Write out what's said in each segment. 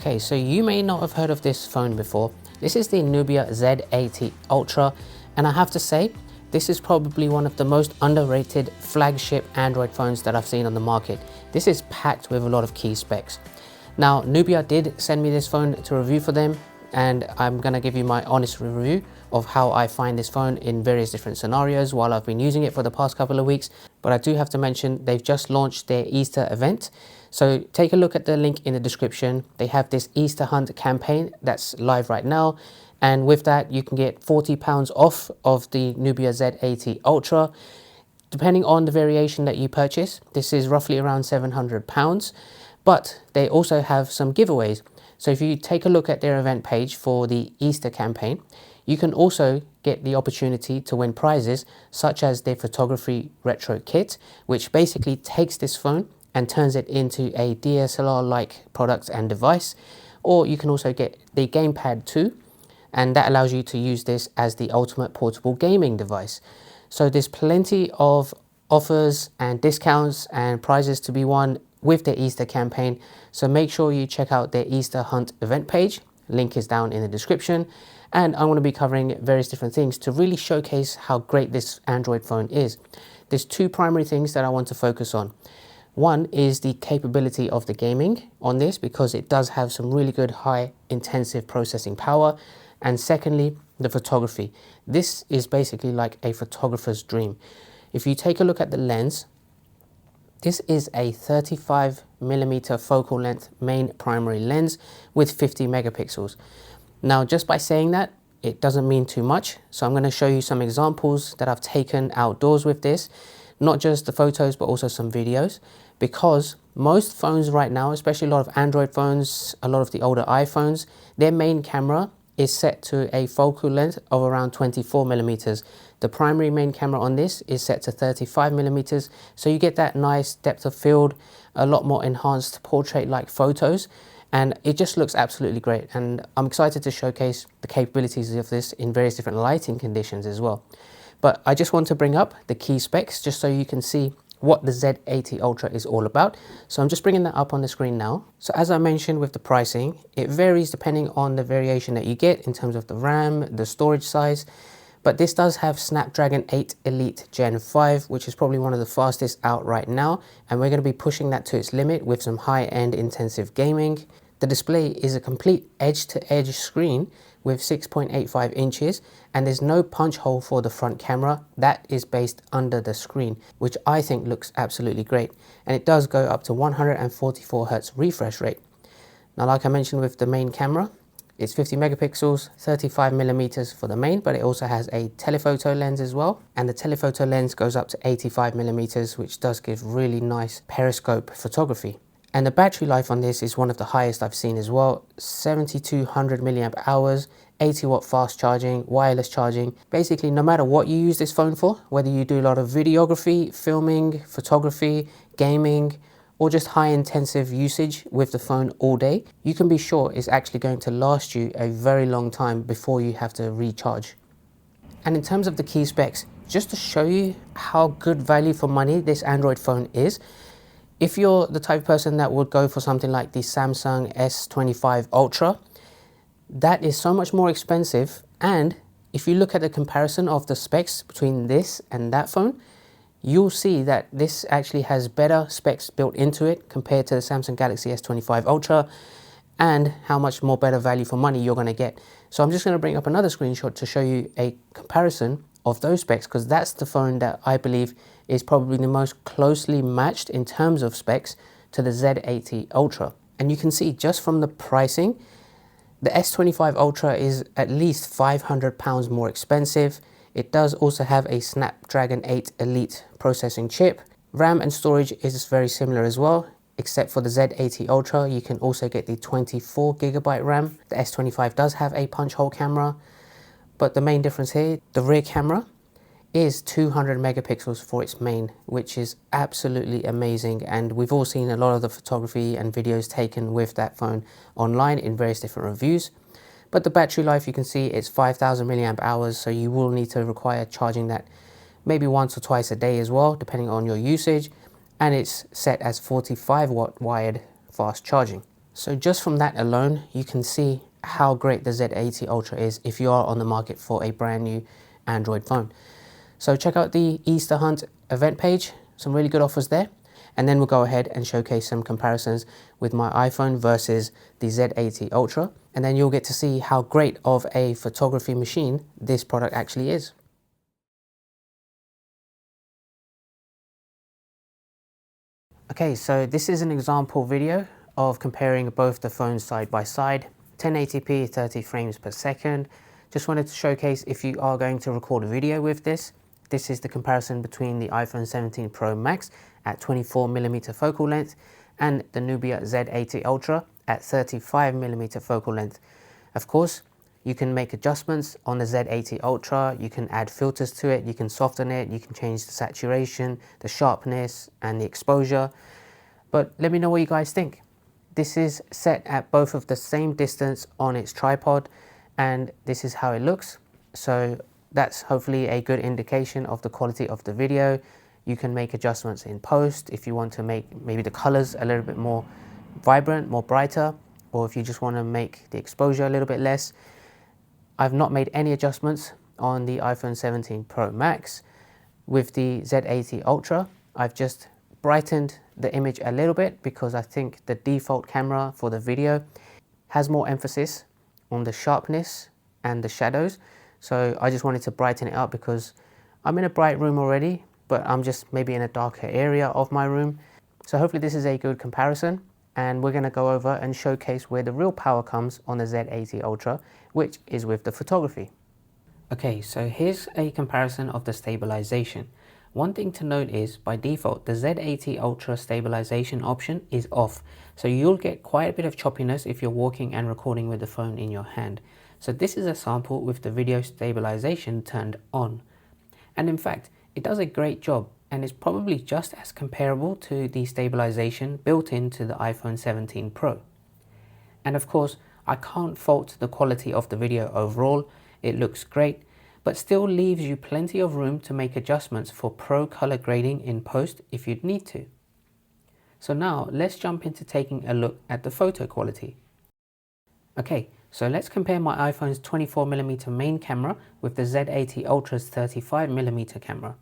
Okay, so you may not have heard of this phone before. This is the Nubia Z80 Ultra, and I have to say, this is probably one of the most underrated flagship Android phones that I've seen on the market. This is packed with a lot of key specs. Now, Nubia did send me this phone to review for them, and I'm gonna give you my honest review of how I find this phone in various different scenarios while I've been using it for the past couple of weeks. But I do have to mention, they've just launched their Easter event. So take a look at the link in the description. They have this Easter hunt campaign that's live right now. And with that, you can get £40 off of the Nubia Z80 Ultra. Depending on the variation that you purchase, this is roughly around £700. But they also have some giveaways. So if you take a look at their event page for the Easter campaign, you can also get the opportunity to win prizes such as their photography retro kit, which basically takes this phone and turns it into a DSLR-like product and device. Or you can also get the gamepad too, and that allows you to use this as the ultimate portable gaming device. So there's plenty of offers and discounts and prizes to be won with their Easter campaign. So make sure you check out their Easter hunt event page. Link is down in the description. And I'm going to be covering various different things to really showcase how great this Android phone is. There's two primary things that I want to focus on. One is the capability of the gaming on this, because it does have some really good high intensive processing power. And secondly, the photography. This is basically like a photographer's dream. If you take a look at the lens, this is a 35mm focal length main primary lens with 50 megapixels. Now, just by saying that, it doesn't mean too much. So I'm going to show you some examples that I've taken outdoors with this, not just the photos, but also some videos, because most phones right now, especially a lot of Android phones, a lot of the older iPhones, their main camera is set to a focal length of around 24mm. The primary main camera on this is set to 35mm, so you get that nice depth of field, a lot more enhanced portrait-like photos, and it just looks absolutely great. And I'm excited to showcase the capabilities of this in various different lighting conditions as well. But I just want to bring up the key specs just so you can see what the Z80 Ultra is all about. So I'm just bringing that up on the screen now. So as I mentioned with the pricing, it varies depending on the variation that you get in terms of the RAM, the storage size. But this does have Snapdragon 8 Elite Gen 5, which is probably one of the fastest out right now. And we're going to be pushing that to its limit with some high-end intensive gaming. The display is a complete edge-to-edge screen with 6.85 inches, and there's no punch hole for the front camera. That is based under the screen, which I think looks absolutely great. And it does go up to 144 Hz refresh rate. Now, like I mentioned with the main camera, it's 50 megapixels, 35mm for the main, but it also has a telephoto lens as well. And the telephoto lens goes up to 85mm, which does give really nice periscope photography. And the battery life on this is one of the highest I've seen as well. 7200 milliamp hours, 80 watt fast charging, wireless charging. Basically, no matter what you use this phone for, whether you do a lot of videography, filming, photography, gaming, or just high intensive usage with the phone all day, you can be sure it's actually going to last you a very long time before you have to recharge. And in terms of the key specs, just to show you how good value for money this Android phone is, if you're the type of person that would go for something like the Samsung S25 Ultra, that is so much more expensive. And if you look at the comparison of the specs between this and that phone, you'll see that this actually has better specs built into it compared to the Samsung Galaxy S25 Ultra, and how much more better value for money you're going to get. So I'm just going to bring up another screenshot to show you a comparison of those specs, because that's the phone that I believe is probably the most closely matched in terms of specs to the Z80 Ultra. And you can see just from the pricing, the S25 Ultra is at least £500 more expensive. It does also have a Snapdragon 8 Elite processing chip. RAM and storage is very similar as well, except for the Z80 Ultra. You can also get the 24GB RAM. The S25 does have a punch hole camera, but the main difference here, the rear camera is 200 megapixels for its main, which is absolutely amazing. And we've all seen a lot of the photography and videos taken with that phone online in various different reviews. But the battery life, you can see it's 5000 milliamp hours, so you will need to require charging that maybe once or twice a day as well, depending on your usage. And it's set as 45 watt wired fast charging. So just from that alone, you can see how great the Z80 Ultra is if you are on the market for a brand new Android phone. So check out the Easter Hunt event page, some really good offers there. And then we'll go ahead and showcase some comparisons with my iPhone versus the Z80 Ultra. And then you'll get to see how great of a photography machine this product actually is. Okay, so this is an example video of comparing both the phones side by side, 1080p, 30 frames per second. Just wanted to showcase if you are going to record a video with this. This is the comparison between the iPhone 17 Pro Max at 24mm focal length and the Nubia Z80 Ultra at 35mm focal length. Of course, you can make adjustments on the Z80 Ultra, you can add filters to it, you can soften it, you can change the saturation, the sharpness and the exposure. But let me know what you guys think. This is set at both of the same distance on its tripod and this is how it looks. So that's hopefully a good indication of the quality of the video. You can make adjustments in post if you want to make maybe the colors a little bit more vibrant, more brighter, or if you just want to make the exposure a little bit less. I've not made any adjustments on the iPhone 17 Pro Max. With the Z80 Ultra, I've just brightened the image a little bit because I think the default camera for the video has more emphasis on the sharpness and the shadows. So I just wanted to brighten it up because I'm in a bright room already, but I'm just maybe in a darker area of my room. So hopefully this is a good comparison. And we're going to go over and showcase where the real power comes on the Z80 Ultra, which is with the photography. Okay, so here's a comparison of the stabilization. One thing to note is, by default, the Z80 Ultra stabilization option is off. So you'll get quite a bit of choppiness if you're walking and recording with the phone in your hand. So this is a sample with the video stabilization turned on. And in fact, it does a great job and is probably just as comparable to the stabilization built into the iPhone 17 Pro. And of course, I can't fault the quality of the video overall. It looks great, but still leaves you plenty of room to make adjustments for pro color grading in post if you'd need to. So now let's jump into taking a look at the photo quality. Okay, so let's compare my iPhone's 24mm main camera with the Z80 Ultra's 35mm camera.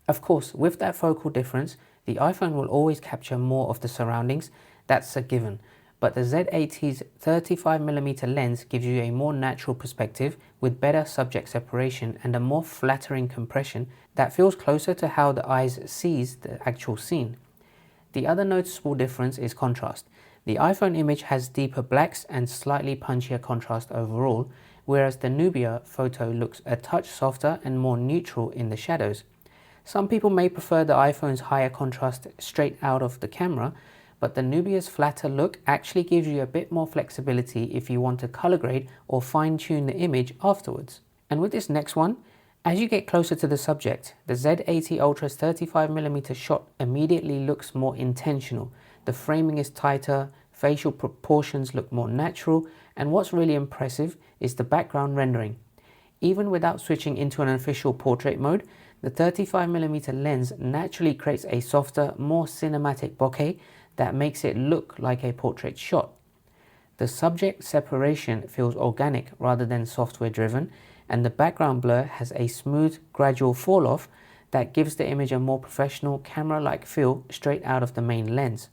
Of course, with that focal difference, the iPhone will always capture more of the surroundings, that's a given. But the Z80's 35mm lens gives you a more natural perspective with better subject separation and a more flattering compression that feels closer to how the eyes sees the actual scene. The other noticeable difference is contrast. The iPhone image has deeper blacks and slightly punchier contrast overall, whereas the Nubia photo looks a touch softer and more neutral in the shadows. Some people may prefer the iPhone's higher contrast straight out of the camera, but the Nubia's flatter look actually gives you a bit more flexibility if you want to color grade or fine-tune the image afterwards. And with this next one, as you get closer to the subject, the Z80 Ultra's 35mm shot immediately looks more intentional. The framing is tighter, facial proportions look more natural, and what's really impressive is the background rendering. Even without switching into an official portrait mode, the 35mm lens naturally creates a softer, more cinematic bokeh that makes it look like a portrait shot. The subject separation feels organic rather than software driven, and the background blur has a smooth, gradual fall off that gives the image a more professional, camera-like feel straight out of the main lens.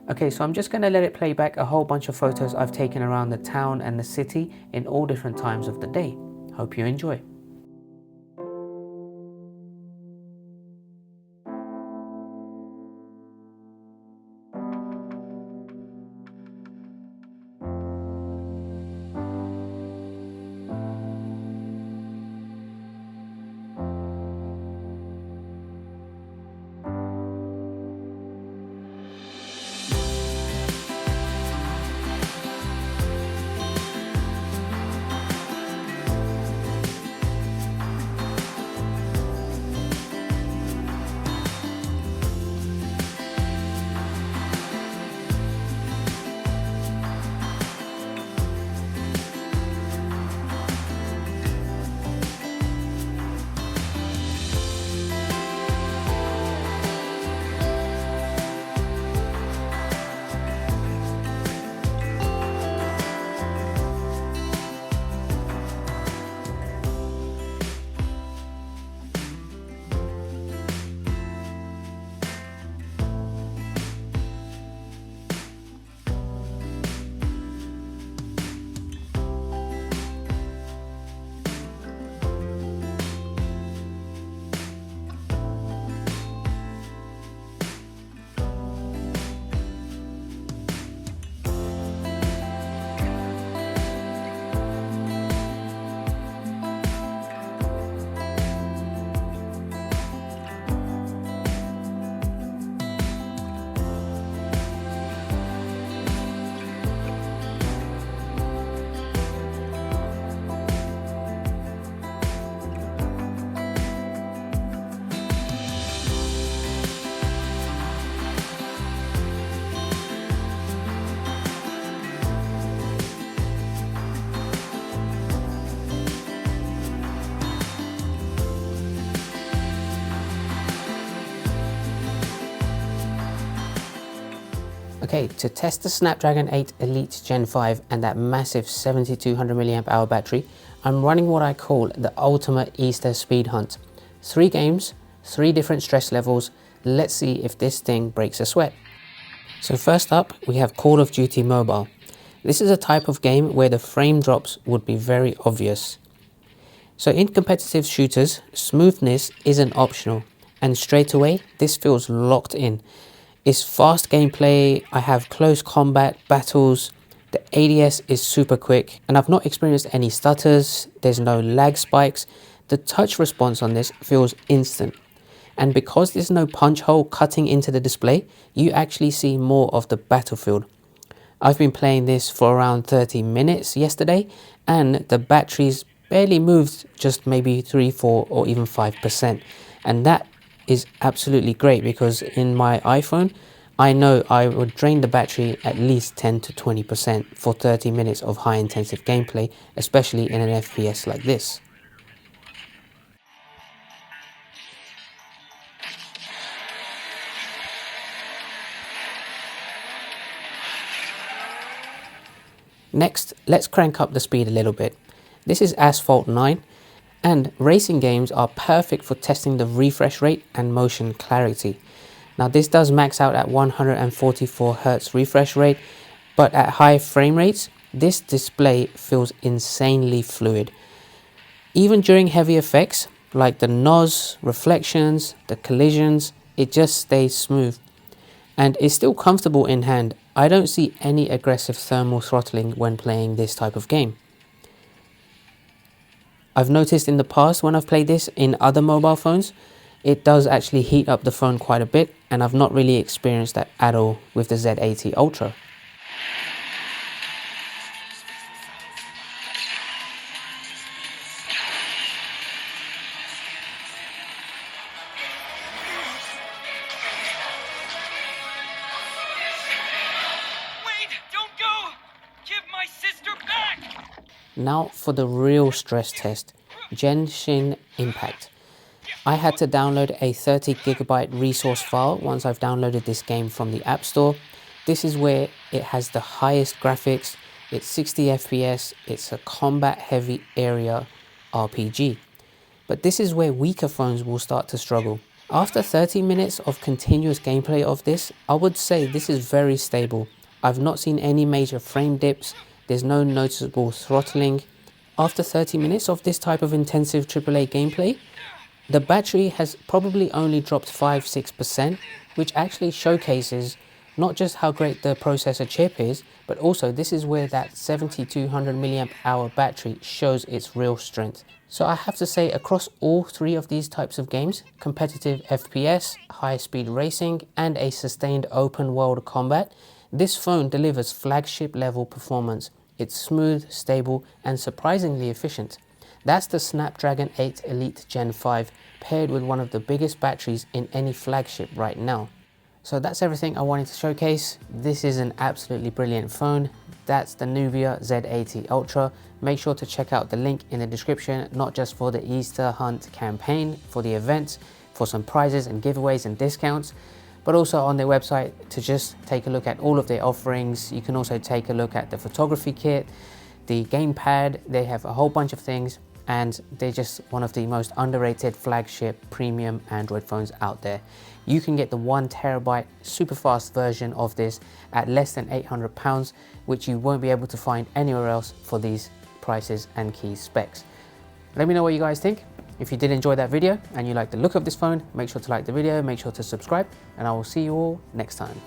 Okay, so I'm just going to let it play back a whole bunch of photos I've taken around the town and the city in all different times of the day. Hope you enjoy. Okay, to test the Snapdragon 8 Elite Gen 5 and that massive 7200 mAh battery, I'm running what I call the ultimate Easter speed hunt. 3 games, 3 different stress levels. Let's see if this thing breaks a sweat. So first up, we have Call of Duty Mobile. This is a type of game where the frame drops would be very obvious. So in competitive shooters, smoothness isn't optional, and straight away, this feels locked in. It's fast gameplay, I have close combat, battles, the ADS is super quick, and I've not experienced any stutters, there's no lag spikes. The touch response on this feels instant. And because there's no punch hole cutting into the display, you actually see more of the battlefield. I've been playing this for around 30 minutes yesterday, and the battery's barely moved just maybe 3, 4 or even 5%. And that is absolutely great because in my iPhone, I know I would drain the battery at least 10 to 20% for 30 minutes of high intensive gameplay, especially in an FPS like this. Next, let's crank up the speed a little bit. This is Asphalt 9, and racing games are perfect for testing the refresh rate and motion clarity. Now this does max out at 144 Hz refresh rate, but at high frame rates, this display feels insanely fluid. Even during heavy effects, like the NOS, reflections, the collisions, it just stays smooth. And it's still comfortable in hand. I don't see any aggressive thermal throttling when playing this type of game. I've noticed in the past when I've played this in other mobile phones, it does actually heat up the phone quite a bit, and I've not really experienced that at all with the Z80 Ultra. Now for the real stress test, Genshin Impact. I had to download a 30 GB resource file once I've downloaded this game from the App Store. This is where it has the highest graphics, it's 60 FPS, it's a combat heavy area RPG. But this is where weaker phones will start to struggle. After 30 minutes of continuous gameplay of this, I would say this is very stable. I've not seen any major frame dips. There's no noticeable throttling. After 30 minutes of this type of intensive AAA gameplay, the battery has probably only dropped 5-6%, which actually showcases not just how great the processor chip is, but also this is where that 7200 mAh battery shows its real strength. So I have to say, across all 3 of these types of games, competitive FPS, high-speed racing, and a sustained open-world combat, this phone delivers flagship level performance. It's smooth, stable, and surprisingly efficient. That's the Snapdragon 8 Elite Gen 5 paired with one of the biggest batteries in any flagship right now. So that's everything I wanted to showcase. This is an absolutely brilliant phone. That's the Nubia Z80 Ultra. Make sure to check out the link in the description, not just for the Easter Hunt campaign, for the events, for some prizes and giveaways and discounts, but also on their website to just take a look at all of their offerings. You can also take a look at the photography kit, the gamepad. They have a whole bunch of things, and they're just one of the most underrated flagship premium Android phones out there. You can get the 1TB super fast version of this at less than £800, which you won't be able to find anywhere else for these prices and key specs. Let me know what you guys think. If you did enjoy that video and you like the look of this phone, make sure to like the video, make sure to subscribe, and I will see you all next time.